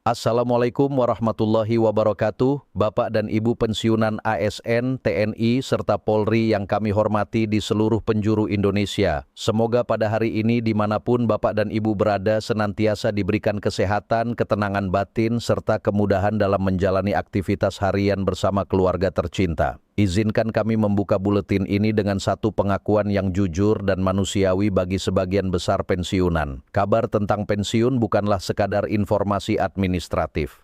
Assalamualaikum warahmatullahi wabarakatuh, Bapak dan Ibu pensiunan ASN, TNI, serta Polri yang kami hormati di seluruh penjuru Indonesia. Semoga pada hari ini dimanapun Bapak dan Ibu berada senantiasa diberikan kesehatan, ketenangan batin, serta kemudahan dalam menjalani aktivitas harian bersama keluarga tercinta. Izinkan kami membuka buletin ini dengan satu pengakuan yang jujur dan manusiawi bagi sebagian besar pensiunan. Kabar tentang pensiun bukanlah sekadar informasi administratif.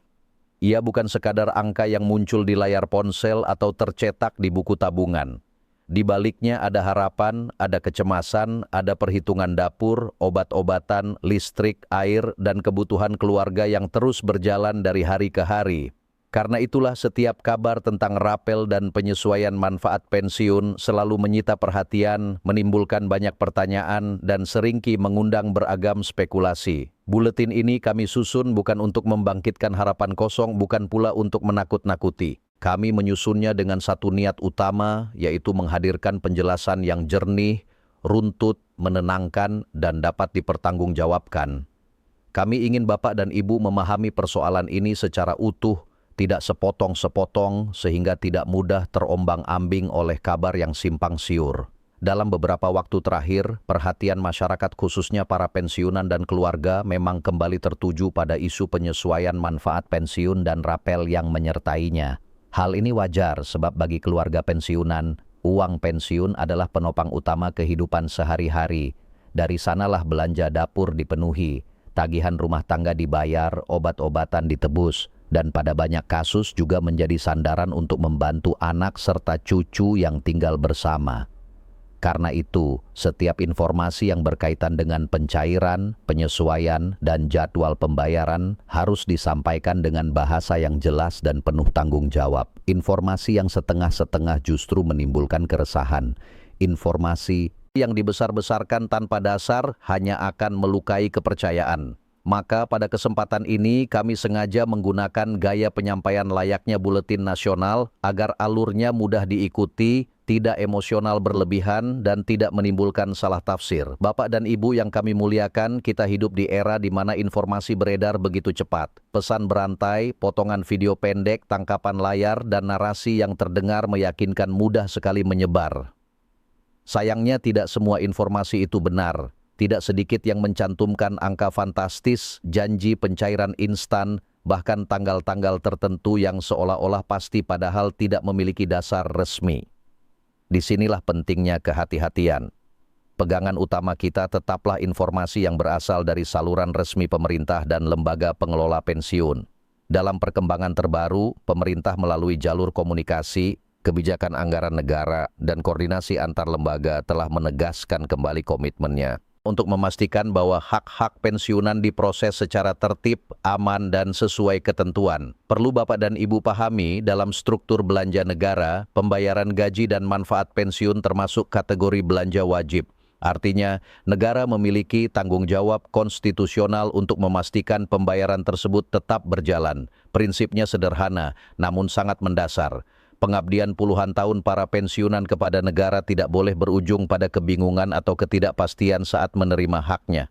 Ia bukan sekadar angka yang muncul di layar ponsel atau tercetak di buku tabungan. Di baliknya ada harapan, ada kecemasan, ada perhitungan dapur, obat-obatan, listrik, air, dan kebutuhan keluarga yang terus berjalan dari hari ke hari. Karena itulah setiap kabar tentang rapel dan penyesuaian manfaat pensiun selalu menyita perhatian, menimbulkan banyak pertanyaan, dan seringkali mengundang beragam spekulasi. Buletin ini kami susun bukan untuk membangkitkan harapan kosong, bukan pula untuk menakut-nakuti. Kami menyusunnya dengan satu niat utama, yaitu menghadirkan penjelasan yang jernih, runtut, menenangkan, dan dapat dipertanggungjawabkan. Kami ingin Bapak dan Ibu memahami persoalan ini secara utuh, tidak sepotong-sepotong sehingga tidak mudah terombang-ambing oleh kabar yang simpang siur. Dalam beberapa waktu terakhir, perhatian masyarakat khususnya para pensiunan dan keluarga memang kembali tertuju pada isu penyesuaian manfaat pensiun dan rapel yang menyertainya. Hal ini wajar sebab bagi keluarga pensiunan, uang pensiun adalah penopang utama kehidupan sehari-hari. Dari sanalah belanja dapur dipenuhi, tagihan rumah tangga dibayar, obat-obatan ditebus, dan pada banyak kasus juga menjadi sandaran untuk membantu anak serta cucu yang tinggal bersama. Karena itu, setiap informasi yang berkaitan dengan pencairan, penyesuaian, dan jadwal pembayaran harus disampaikan dengan bahasa yang jelas dan penuh tanggung jawab. Informasi yang setengah-setengah justru menimbulkan keresahan. Informasi yang dibesar-besarkan tanpa dasar hanya akan melukai kepercayaan. Maka pada kesempatan ini kami sengaja menggunakan gaya penyampaian layaknya buletin nasional agar alurnya mudah diikuti, tidak emosional berlebihan, dan tidak menimbulkan salah tafsir. Bapak dan Ibu yang kami muliakan, kita hidup di era di mana informasi beredar begitu cepat. Pesan berantai, potongan video pendek, tangkapan layar, dan narasi yang terdengar meyakinkan mudah sekali menyebar. Sayangnya tidak semua informasi itu benar. Tidak sedikit yang mencantumkan angka fantastis, janji pencairan instan, bahkan tanggal-tanggal tertentu yang seolah-olah pasti padahal tidak memiliki dasar resmi. Disinilah pentingnya kehati-hatian. Pegangan utama kita tetaplah informasi yang berasal dari saluran resmi pemerintah dan lembaga pengelola pensiun. Dalam perkembangan terbaru, pemerintah melalui jalur komunikasi, kebijakan anggaran negara, dan koordinasi antar lembaga telah menegaskan kembali komitmennya untuk memastikan bahwa hak-hak pensiunan diproses secara tertib, aman, dan sesuai ketentuan. Perlu Bapak dan Ibu pahami, dalam struktur belanja negara, pembayaran gaji dan manfaat pensiun termasuk kategori belanja wajib. Artinya, negara memiliki tanggung jawab konstitusional untuk memastikan pembayaran tersebut tetap berjalan. Prinsipnya sederhana, namun sangat mendasar. Pengabdian puluhan tahun para pensiunan kepada negara tidak boleh berujung pada kebingungan atau ketidakpastian saat menerima haknya.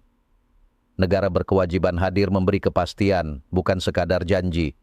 Negara berkewajiban hadir memberi kepastian, bukan sekadar janji.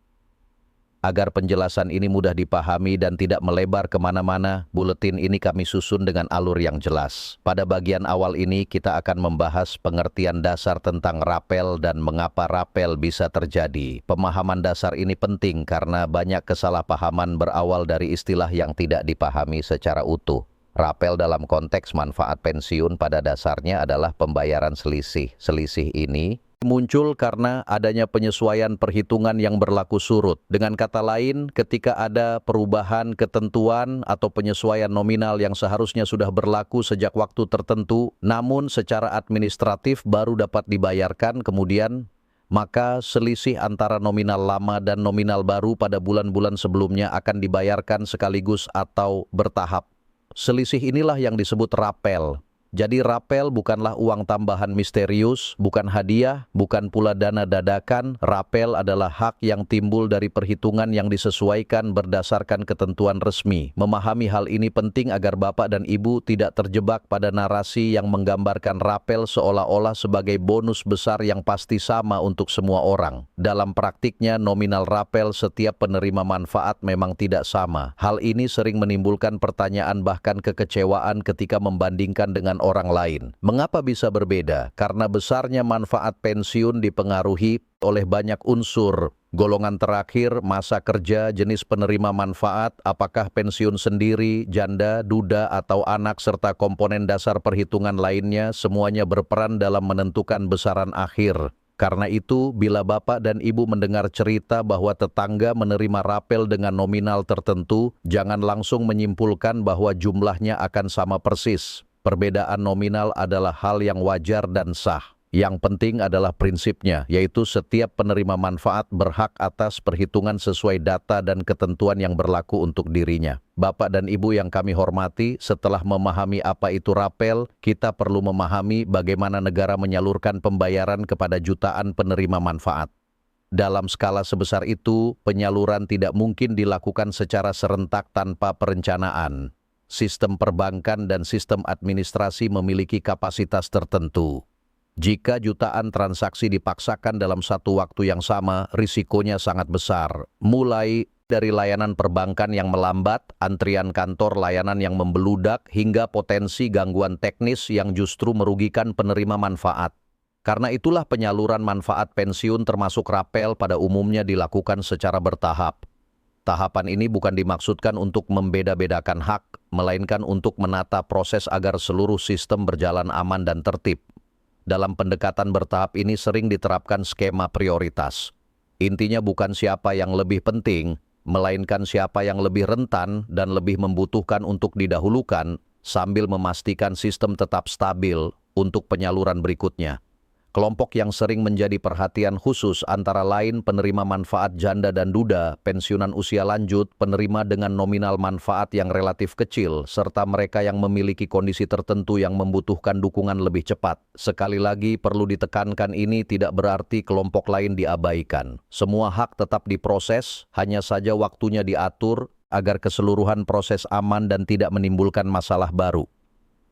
Agar penjelasan ini mudah dipahami dan tidak melebar kemana-mana, buletin ini kami susun dengan alur yang jelas. Pada bagian awal ini kita akan membahas pengertian dasar tentang rapel dan mengapa rapel bisa terjadi. Pemahaman dasar ini penting karena banyak kesalahpahaman berawal dari istilah yang tidak dipahami secara utuh. Rapel dalam konteks manfaat pensiun pada dasarnya adalah pembayaran selisih. Selisih ini muncul karena adanya penyesuaian perhitungan yang berlaku surut. Dengan kata lain, ketika ada perubahan ketentuan atau penyesuaian nominal yang seharusnya sudah berlaku sejak waktu tertentu, namun secara administratif baru dapat dibayarkan kemudian, maka selisih antara nominal lama dan nominal baru pada bulan-bulan sebelumnya akan dibayarkan sekaligus atau bertahap. Selisih inilah yang disebut rapel. Jadi rapel bukanlah uang tambahan misterius, bukan hadiah, bukan pula dana dadakan. Rapel adalah hak yang timbul dari perhitungan yang disesuaikan berdasarkan ketentuan resmi. Memahami hal ini penting agar Bapak dan Ibu tidak terjebak pada narasi yang menggambarkan rapel seolah-olah sebagai bonus besar yang pasti sama untuk semua orang. Dalam praktiknya, nominal rapel setiap penerima manfaat memang tidak sama. Hal ini sering menimbulkan pertanyaan bahkan kekecewaan ketika membandingkan dengan orang lain. Mengapa bisa berbeda? Karena besarnya manfaat pensiun dipengaruhi oleh banyak unsur. Golongan terakhir, masa kerja, jenis penerima manfaat, apakah pensiun sendiri, janda, duda, atau anak, serta komponen dasar perhitungan lainnya, semuanya berperan dalam menentukan besaran akhir. Karena itu, bila Bapak dan Ibu mendengar cerita bahwa tetangga menerima rapel dengan nominal tertentu, jangan langsung menyimpulkan bahwa jumlahnya akan sama persis. Perbedaan nominal adalah hal yang wajar dan sah. Yang penting adalah prinsipnya, yaitu setiap penerima manfaat berhak atas perhitungan sesuai data dan ketentuan yang berlaku untuk dirinya. Bapak dan Ibu yang kami hormati, setelah memahami apa itu rapel, kita perlu memahami bagaimana negara menyalurkan pembayaran kepada jutaan penerima manfaat. Dalam skala sebesar itu, penyaluran tidak mungkin dilakukan secara serentak tanpa perencanaan. Sistem perbankan dan sistem administrasi memiliki kapasitas tertentu. Jika jutaan transaksi dipaksakan dalam satu waktu yang sama, risikonya sangat besar. Mulai dari layanan perbankan yang melambat, antrian kantor layanan yang membeludak, hingga potensi gangguan teknis yang justru merugikan penerima manfaat. Karena itulah penyaluran manfaat pensiun termasuk rapel pada umumnya dilakukan secara bertahap. Tahapan ini bukan dimaksudkan untuk membeda-bedakan hak, melainkan untuk menata proses agar seluruh sistem berjalan aman dan tertib. Dalam pendekatan bertahap ini sering diterapkan skema prioritas. Intinya bukan siapa yang lebih penting, melainkan siapa yang lebih rentan dan lebih membutuhkan untuk didahulukan, sambil memastikan sistem tetap stabil untuk penyaluran berikutnya. Kelompok yang sering menjadi perhatian khusus antara lain penerima manfaat janda dan duda, pensiunan usia lanjut, penerima dengan nominal manfaat yang relatif kecil, serta mereka yang memiliki kondisi tertentu yang membutuhkan dukungan lebih cepat. Sekali lagi perlu ditekankan, ini tidak berarti kelompok lain diabaikan. Semua hak tetap diproses, hanya saja waktunya diatur agar keseluruhan proses aman dan tidak menimbulkan masalah baru.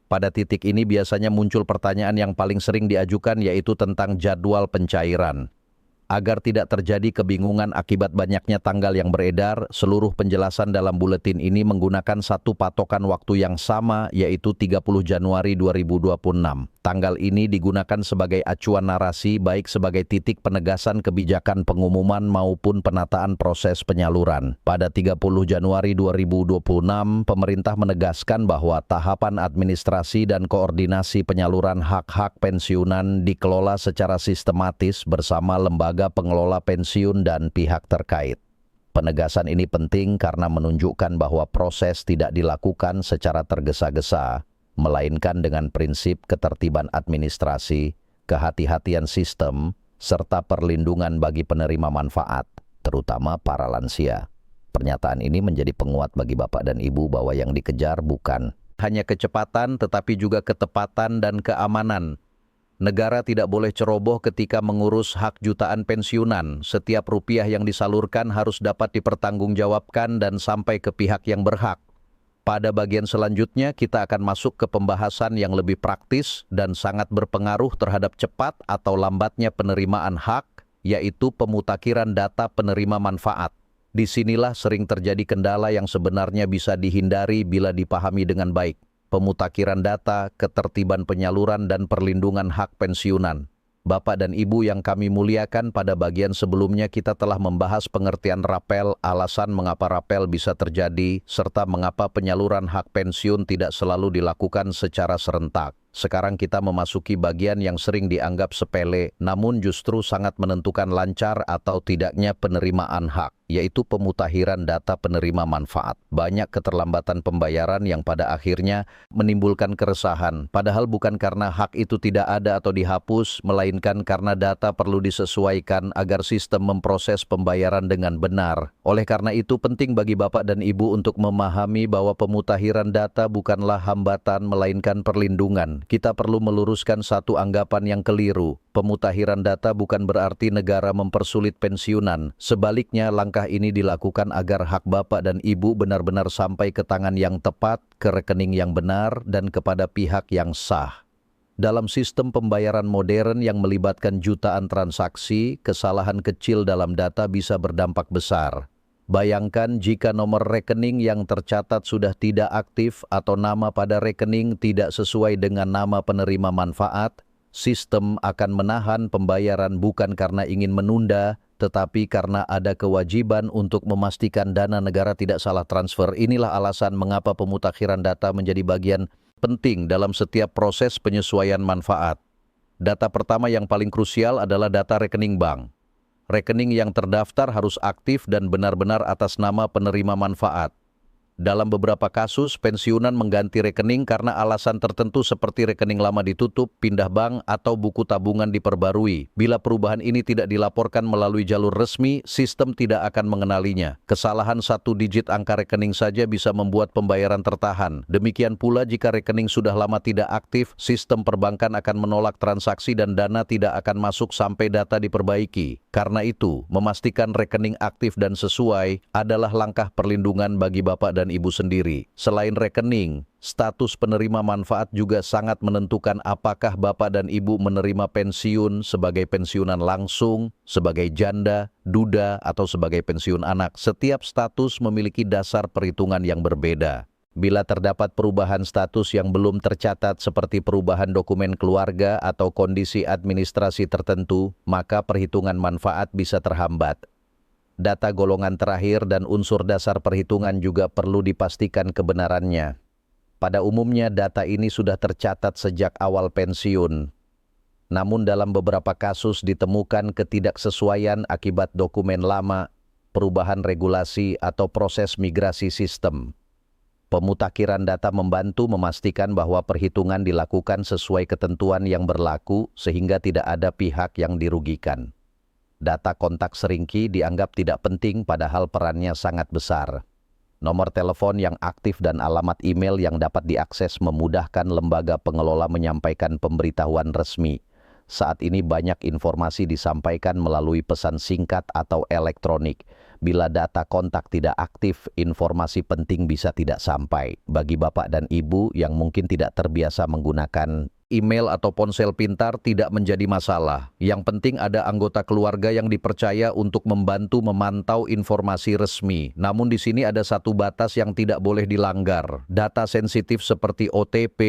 Pada titik ini biasanya muncul pertanyaan yang paling sering diajukan, yaitu tentang jadwal pencairan. Agar tidak terjadi kebingungan akibat banyaknya tanggal yang beredar, seluruh penjelasan dalam buletin ini menggunakan satu patokan waktu yang sama, yaitu 30 Januari 2026. Tanggal ini digunakan sebagai acuan narasi, baik sebagai titik penegasan kebijakan pengumuman maupun penataan proses penyaluran. Pada 30 Januari 2026, pemerintah menegaskan bahwa tahapan administrasi dan koordinasi penyaluran hak-hak pensiunan dikelola secara sistematis bersama lembaga pengelola pensiun dan pihak terkait. Penegasan ini penting karena menunjukkan bahwa proses tidak dilakukan secara tergesa-gesa, melainkan dengan prinsip ketertiban administrasi, kehati-hatian sistem, serta perlindungan bagi penerima manfaat, terutama para lansia. Pernyataan ini menjadi penguat bagi Bapak dan Ibu bahwa yang dikejar bukan hanya kecepatan, tetapi juga ketepatan dan keamanan. Negara tidak boleh ceroboh ketika mengurus hak jutaan pensiunan. Setiap rupiah yang disalurkan harus dapat dipertanggungjawabkan dan sampai ke pihak yang berhak. Pada bagian selanjutnya, kita akan masuk ke pembahasan yang lebih praktis dan sangat berpengaruh terhadap cepat atau lambatnya penerimaan hak, yaitu pemutakhiran data penerima manfaat. Disinilah sering terjadi kendala yang sebenarnya bisa dihindari bila dipahami dengan baik. Pemutakhiran data, ketertiban penyaluran, dan perlindungan hak pensiunan. Bapak dan Ibu yang kami muliakan, pada bagian sebelumnya kita telah membahas pengertian rapel, alasan mengapa rapel bisa terjadi, serta mengapa penyaluran hak pensiun tidak selalu dilakukan secara serentak. Sekarang kita memasuki bagian yang sering dianggap sepele, namun justru sangat menentukan lancar atau tidaknya penerimaan hak. yaitu pemutakhiran data penerima manfaat. Banyak keterlambatan pembayaran yang pada akhirnya menimbulkan keresahan, padahal bukan karena hak itu tidak ada atau dihapus, melainkan karena data perlu disesuaikan agar sistem memproses pembayaran dengan benar. Oleh karena itu, penting bagi Bapak dan Ibu untuk memahami bahwa pemutakhiran data bukanlah hambatan, melainkan perlindungan. Kita perlu meluruskan satu anggapan yang keliru. Pemutakhiran data bukan berarti negara mempersulit pensiunan. Sebaliknya, langkah ini dilakukan agar hak Bapak dan Ibu benar-benar sampai ke tangan yang tepat, ke rekening yang benar, dan kepada pihak yang sah. Dalam sistem pembayaran modern yang melibatkan jutaan transaksi, kesalahan kecil dalam data bisa berdampak besar. Bayangkan jika nomor rekening yang tercatat sudah tidak aktif atau nama pada rekening tidak sesuai dengan nama penerima manfaat, sistem akan menahan pembayaran bukan karena ingin menunda, tetapi karena ada kewajiban untuk memastikan dana negara tidak salah transfer. Inilah alasan mengapa pemutakhiran data menjadi bagian penting dalam setiap proses penyesuaian manfaat. Data pertama yang paling krusial adalah data rekening bank. Rekening yang terdaftar harus aktif dan benar-benar atas nama penerima manfaat. Dalam beberapa kasus, pensiunan mengganti rekening karena alasan tertentu seperti rekening lama ditutup, pindah bank, atau buku tabungan diperbarui. Bila perubahan ini tidak dilaporkan melalui jalur resmi, sistem tidak akan mengenalinya. Kesalahan satu digit angka rekening saja bisa membuat pembayaran tertahan. Demikian pula jika rekening sudah lama tidak aktif, sistem perbankan akan menolak transaksi dan dana tidak akan masuk sampai data diperbaiki. Karena itu, memastikan rekening aktif dan sesuai adalah langkah perlindungan bagi Bapak dan Ibu sendiri. Selain rekening, status penerima manfaat juga sangat menentukan apakah Bapak dan Ibu menerima pensiun sebagai pensiunan langsung, sebagai janda, duda, atau sebagai pensiun anak. Setiap status memiliki dasar perhitungan yang berbeda. Bila terdapat perubahan status yang belum tercatat seperti perubahan dokumen keluarga atau kondisi administrasi tertentu, maka perhitungan manfaat bisa terhambat. Data golongan terakhir dan unsur dasar perhitungan juga perlu dipastikan kebenarannya. Pada umumnya data ini sudah tercatat sejak awal pensiun. Namun dalam beberapa kasus ditemukan ketidaksesuaian akibat dokumen lama, perubahan regulasi atau proses migrasi sistem. Pemutakhiran data membantu memastikan bahwa perhitungan dilakukan sesuai ketentuan yang berlaku sehingga tidak ada pihak yang dirugikan. Data kontak seringki dianggap tidak penting padahal perannya sangat besar. Nomor telepon yang aktif dan alamat email yang dapat diakses memudahkan lembaga pengelola menyampaikan pemberitahuan resmi. Saat ini banyak informasi disampaikan melalui pesan singkat atau elektronik. Bila data kontak tidak aktif, informasi penting bisa tidak sampai. Bagi Bapak dan Ibu yang mungkin tidak terbiasa menggunakan email atau ponsel pintar tidak menjadi masalah. Yang penting ada anggota keluarga yang dipercaya untuk membantu memantau informasi resmi. Namun di sini ada satu batas yang tidak boleh dilanggar. Data sensitif seperti OTP,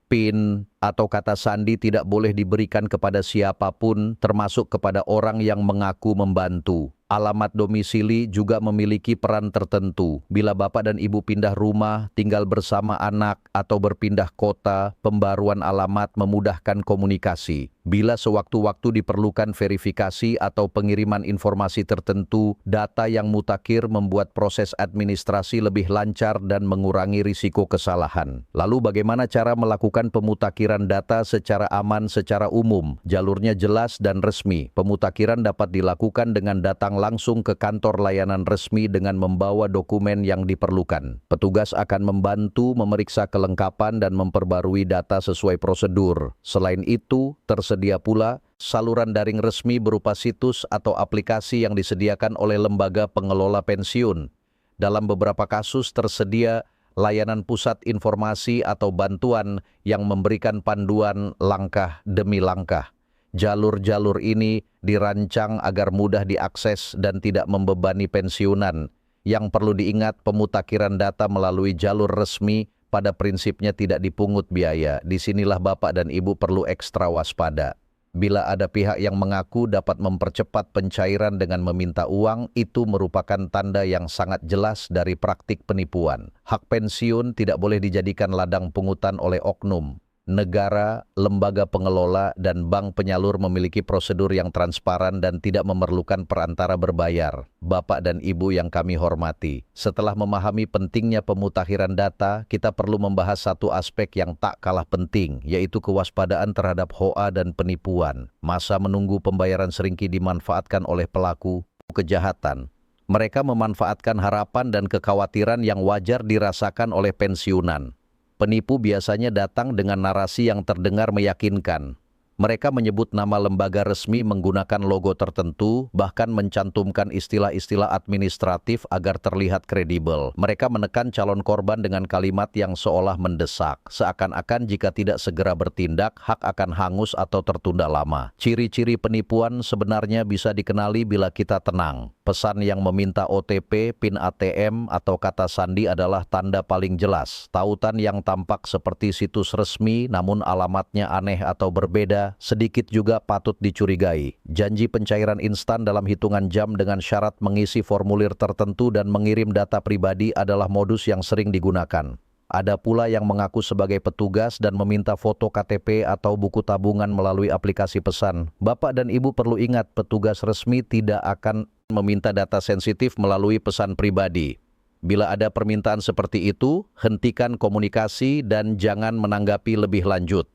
PIN, atau kata sandi tidak boleh diberikan kepada siapapun, termasuk kepada orang yang mengaku membantu. Alamat domisili juga memiliki peran tertentu. Bila Bapak dan Ibu pindah rumah, tinggal bersama anak, atau berpindah kota, pembaruan alamat memudahkan komunikasi. Bila sewaktu-waktu diperlukan verifikasi atau pengiriman informasi tertentu, data yang mutakhir membuat proses administrasi lebih lancar dan mengurangi risiko kesalahan. Lalu bagaimana cara melakukan pemutakhiran data secara aman secara umum? Jalurnya jelas dan resmi. Pemutakhiran dapat dilakukan dengan datang langsung ke kantor layanan resmi dengan membawa dokumen yang diperlukan. Petugas akan membantu memeriksa kelengkapan dan memperbarui data sesuai prosedur. Selain itu, tersedia pula saluran daring resmi berupa situs atau aplikasi yang disediakan oleh lembaga pengelola pensiun. Dalam beberapa kasus tersedia layanan pusat informasi atau bantuan yang memberikan panduan langkah demi langkah. Jalur-jalur ini dirancang agar mudah diakses dan tidak membebani pensiunan. Yang perlu diingat, pemutakhiran data melalui jalur resmi pada prinsipnya tidak dipungut biaya. Disinilah Bapak dan Ibu perlu ekstra waspada. Bila ada pihak yang mengaku dapat mempercepat pencairan dengan meminta uang, itu merupakan tanda yang sangat jelas dari praktik penipuan. Hak pensiun tidak boleh dijadikan ladang pungutan oleh oknum. Negara, lembaga pengelola, dan bank penyalur memiliki prosedur yang transparan dan tidak memerlukan perantara berbayar. Bapak dan Ibu yang kami hormati, setelah memahami pentingnya pemutakhiran data, kita perlu membahas satu aspek yang tak kalah penting, yaitu kewaspadaan terhadap HOA dan penipuan. Masa menunggu pembayaran seringkali dimanfaatkan oleh pelaku kejahatan. Mereka memanfaatkan harapan dan kekhawatiran yang wajar dirasakan oleh pensiunan. Penipu biasanya datang dengan narasi yang terdengar meyakinkan. Mereka menyebut nama lembaga resmi menggunakan logo tertentu, bahkan mencantumkan istilah-istilah administratif agar terlihat kredibel. Mereka menekan calon korban dengan kalimat yang seolah mendesak, seakan-akan jika tidak segera bertindak, hak akan hangus atau tertunda lama. Ciri-ciri penipuan sebenarnya bisa dikenali bila kita tenang. Pesan yang meminta OTP, PIN ATM, atau kata sandi adalah tanda paling jelas. Tautan yang tampak seperti situs resmi namun alamatnya aneh atau berbeda, sedikit juga patut dicurigai. Janji pencairan instan dalam hitungan jam dengan syarat mengisi formulir tertentu dan mengirim data pribadi adalah modus yang sering digunakan. Ada pula yang mengaku sebagai petugas dan meminta foto KTP atau buku tabungan melalui aplikasi pesan. Bapak dan Ibu perlu ingat, petugas resmi tidak akan meminta data sensitif melalui pesan pribadi. Bila ada permintaan seperti itu, hentikan komunikasi dan jangan menanggapi lebih lanjut.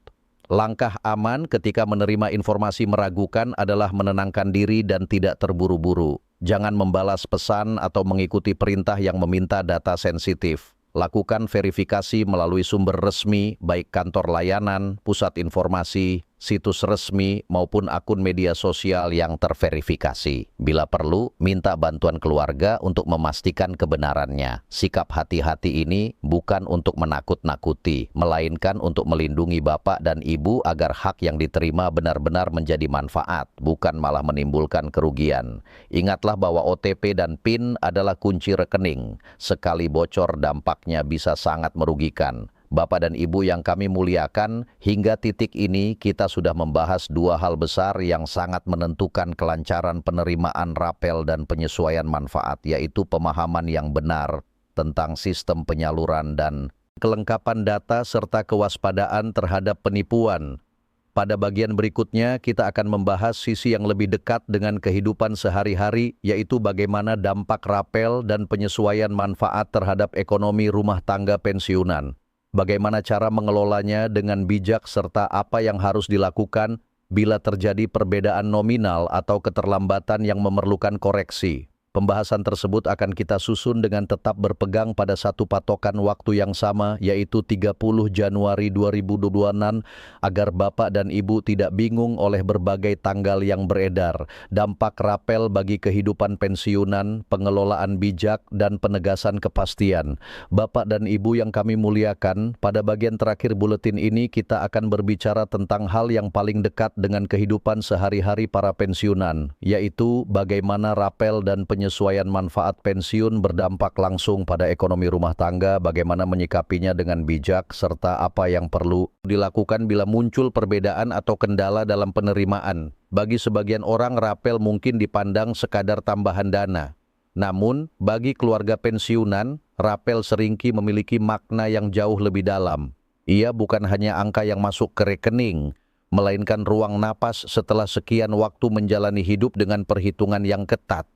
Langkah aman ketika menerima informasi meragukan adalah menenangkan diri dan tidak terburu-buru. Jangan membalas pesan atau mengikuti perintah yang meminta data sensitif. Lakukan verifikasi melalui sumber resmi, baik kantor layanan, pusat informasi, situs resmi, maupun akun media sosial yang terverifikasi. Bila perlu, minta bantuan keluarga untuk memastikan kebenarannya. Sikap hati-hati ini bukan untuk menakut-nakuti, melainkan untuk melindungi Bapak dan Ibu agar hak yang diterima benar-benar menjadi manfaat, bukan malah menimbulkan kerugian. Ingatlah bahwa OTP dan PIN adalah kunci rekening. Sekali bocor, dampaknya bisa sangat merugikan. Bapak dan Ibu yang kami muliakan, hingga titik ini kita sudah membahas dua hal besar yang sangat menentukan kelancaran penerimaan rapel dan penyesuaian manfaat, yaitu pemahaman yang benar tentang sistem penyaluran dan kelengkapan data serta kewaspadaan terhadap penipuan. Pada bagian berikutnya, kita akan membahas sisi yang lebih dekat dengan kehidupan sehari-hari, yaitu bagaimana dampak rapel dan penyesuaian manfaat terhadap ekonomi rumah tangga pensiunan. Bagaimana cara mengelolanya dengan bijak serta apa yang harus dilakukan bila terjadi perbedaan nominal atau keterlambatan yang memerlukan koreksi. Pembahasan tersebut akan kita susun dengan tetap berpegang pada satu patokan waktu yang sama, yaitu 30 Januari 2026, agar Bapak dan Ibu tidak bingung oleh berbagai tanggal yang beredar. Dampak rapel bagi kehidupan pensiunan, pengelolaan bijak, dan penegasan kepastian. Bapak dan Ibu yang kami muliakan, pada bagian terakhir buletin ini kita akan berbicara tentang hal yang paling dekat dengan kehidupan sehari-hari para pensiunan, yaitu bagaimana rapel dan penyesuaian manfaat pensiun berdampak langsung pada ekonomi rumah tangga, bagaimana menyikapinya dengan bijak, serta apa yang perlu dilakukan bila muncul perbedaan atau kendala dalam penerimaan. Bagi sebagian orang, rapel mungkin dipandang sekadar tambahan dana. Namun, bagi keluarga pensiunan, rapel seringkali memiliki makna yang jauh lebih dalam. Ia bukan hanya angka yang masuk ke rekening, melainkan ruang napas setelah sekian waktu menjalani hidup dengan perhitungan yang ketat.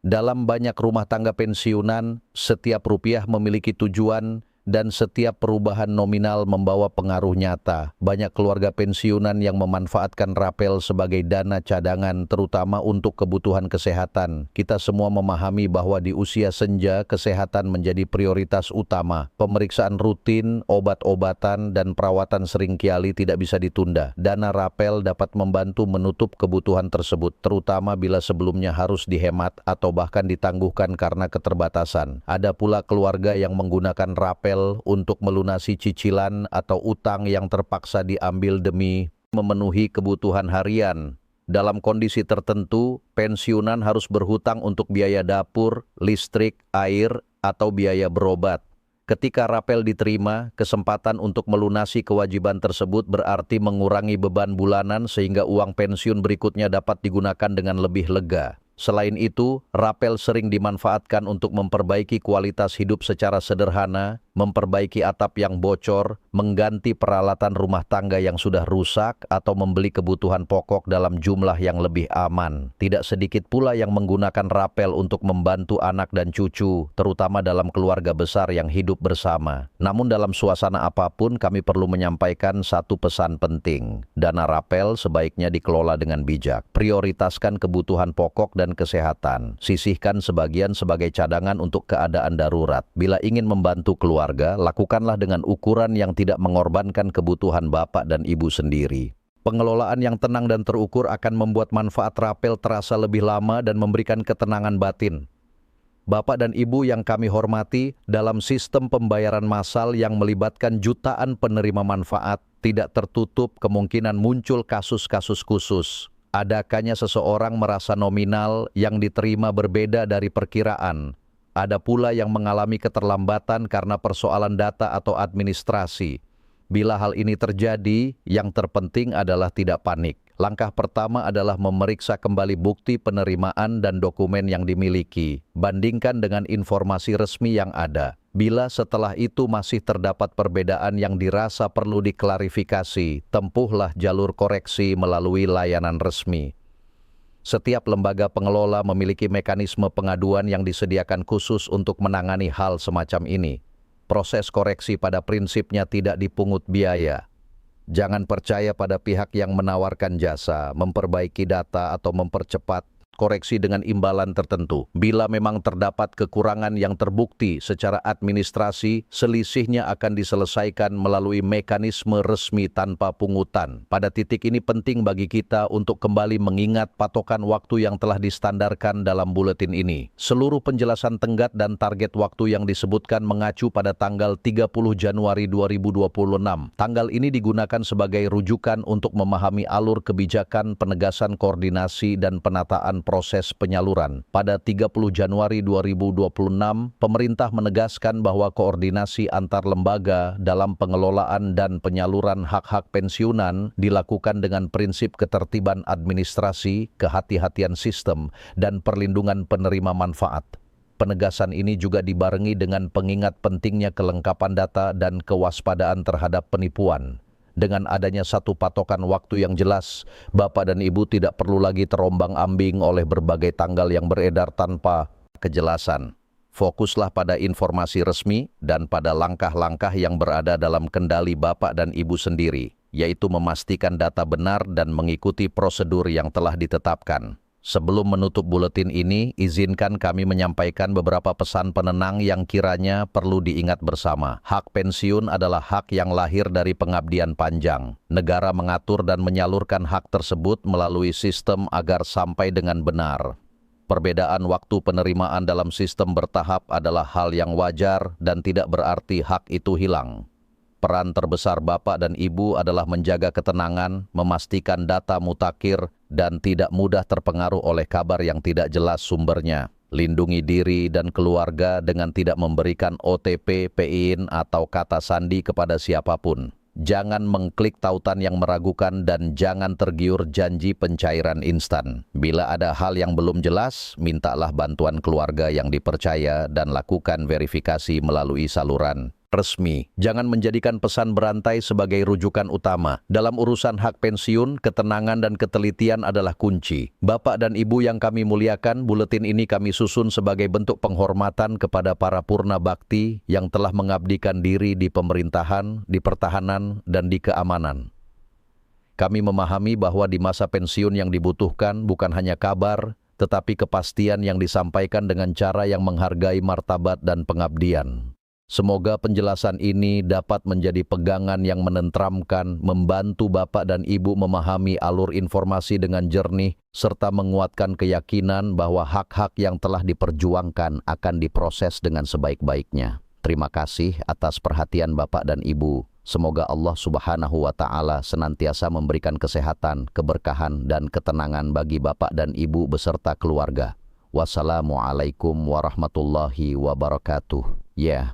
Dalam banyak rumah tangga pensiunan, setiap rupiah memiliki tujuan dan setiap perubahan nominal membawa pengaruh nyata. Banyak keluarga pensiunan yang memanfaatkan rapel sebagai dana cadangan, terutama untuk kebutuhan kesehatan. Kita semua memahami bahwa di usia senja, kesehatan menjadi prioritas utama. Pemeriksaan rutin, obat-obatan, dan perawatan seringkali tidak bisa ditunda. Dana rapel dapat membantu menutup kebutuhan tersebut, terutama bila sebelumnya harus dihemat atau bahkan ditangguhkan karena keterbatasan. Ada pula keluarga yang menggunakan rapel untuk melunasi cicilan atau utang yang terpaksa diambil demi memenuhi kebutuhan harian. Dalam kondisi tertentu, pensiunan harus berhutang untuk biaya dapur, listrik, air, atau biaya berobat. Ketika rapel diterima, kesempatan untuk melunasi kewajiban tersebut berarti mengurangi beban bulanan sehingga uang pensiun berikutnya dapat digunakan dengan lebih lega. Selain itu, rapel sering dimanfaatkan untuk memperbaiki kualitas hidup secara sederhana, memperbaiki atap yang bocor, mengganti peralatan rumah tangga yang sudah rusak, atau membeli kebutuhan pokok dalam jumlah yang lebih aman. Tidak sedikit pula yang menggunakan rapel untuk membantu anak dan cucu, terutama dalam keluarga besar yang hidup bersama. Namun dalam suasana apapun kami perlu menyampaikan satu pesan penting. Dana rapel sebaiknya dikelola dengan bijak. Prioritaskan kebutuhan pokok dan kesehatan. Sisihkan sebagian sebagai cadangan untuk keadaan darurat. Bila ingin membantu keluarga, lakukanlah dengan ukuran yang tidak mengorbankan kebutuhan bapak dan ibu sendiri. Pengelolaan yang tenang dan terukur akan membuat manfaat rapel terasa lebih lama dan memberikan ketenangan batin. Bapak dan Ibu yang kami hormati, dalam sistem pembayaran massal yang melibatkan jutaan penerima manfaat, tidak tertutup kemungkinan muncul kasus-kasus khusus. Adakahnya seseorang merasa nominal yang diterima berbeda dari perkiraan. Ada pula yang mengalami keterlambatan karena persoalan data atau administrasi. Bila hal ini terjadi, yang terpenting adalah tidak panik. Langkah pertama adalah memeriksa kembali bukti penerimaan dan dokumen yang dimiliki. Bandingkan dengan informasi resmi yang ada. Bila setelah itu masih terdapat perbedaan yang dirasa perlu diklarifikasi, tempuhlah jalur koreksi melalui layanan resmi. Setiap lembaga pengelola memiliki mekanisme pengaduan yang disediakan khusus untuk menangani hal semacam ini. Proses koreksi pada prinsipnya tidak dipungut biaya. Jangan percaya pada pihak yang menawarkan jasa, memperbaiki data atau mempercepat koreksi dengan imbalan tertentu. Bila memang terdapat kekurangan yang terbukti secara administrasi, selisihnya akan diselesaikan melalui mekanisme resmi tanpa pungutan. Pada titik ini penting bagi kita untuk kembali mengingat patokan waktu yang telah distandarkan dalam buletin ini. Seluruh penjelasan tenggat dan target waktu yang disebutkan mengacu pada tanggal 30 Januari 2026. Tanggal ini digunakan sebagai rujukan untuk memahami alur kebijakan penegasan koordinasi dan penataan proses penyaluran. Pada 30 Januari 2026, pemerintah menegaskan bahwa koordinasi antar lembaga dalam pengelolaan dan penyaluran hak-hak pensiunan dilakukan dengan prinsip ketertiban administrasi, kehati-hatian sistem, dan perlindungan penerima manfaat. Penegasan ini juga dibarengi dengan pengingat pentingnya kelengkapan data dan kewaspadaan terhadap penipuan. Dengan adanya satu patokan waktu yang jelas, Bapak dan Ibu tidak perlu lagi terombang-ambing oleh berbagai tanggal yang beredar tanpa kejelasan. Fokuslah pada informasi resmi dan pada langkah-langkah yang berada dalam kendali Bapak dan Ibu sendiri, yaitu memastikan data benar dan mengikuti prosedur yang telah ditetapkan. Sebelum menutup buletin ini, izinkan kami menyampaikan beberapa pesan penenang yang kiranya perlu diingat bersama. Hak pensiun adalah hak yang lahir dari pengabdian panjang. Negara mengatur dan menyalurkan hak tersebut melalui sistem agar sampai dengan benar. Perbedaan waktu penerimaan dalam sistem bertahap adalah hal yang wajar dan tidak berarti hak itu hilang. Peran terbesar Bapak dan Ibu adalah menjaga ketenangan, memastikan data mutakhir, dan tidak mudah terpengaruh oleh kabar yang tidak jelas sumbernya. Lindungi diri dan keluarga dengan tidak memberikan OTP, PIN, atau kata sandi kepada siapapun. Jangan mengklik tautan yang meragukan dan jangan tergiur janji pencairan instan. Bila ada hal yang belum jelas, mintalah bantuan keluarga yang dipercaya dan lakukan verifikasi melalui saluran resmi. Jangan menjadikan pesan berantai sebagai rujukan utama. Dalam urusan hak pensiun, ketenangan dan ketelitian adalah kunci. Bapak dan Ibu yang kami muliakan, buletin ini kami susun sebagai bentuk penghormatan kepada para purna bakti yang telah mengabdikan diri di pemerintahan, di pertahanan, dan di keamanan. Kami memahami bahwa di masa pensiun yang dibutuhkan bukan hanya kabar, tetapi kepastian yang disampaikan dengan cara yang menghargai martabat dan pengabdian. Semoga penjelasan ini dapat menjadi pegangan yang menenteramkan, membantu Bapak dan Ibu memahami alur informasi dengan jernih, serta menguatkan keyakinan bahwa hak-hak yang telah diperjuangkan akan diproses dengan sebaik-baiknya. Terima kasih atas perhatian Bapak dan Ibu. Semoga Allah Subhanahu wa Ta'ala senantiasa memberikan kesehatan, keberkahan, dan ketenangan bagi Bapak dan Ibu beserta keluarga. Wassalamualaikum warahmatullahi wabarakatuh. Ya.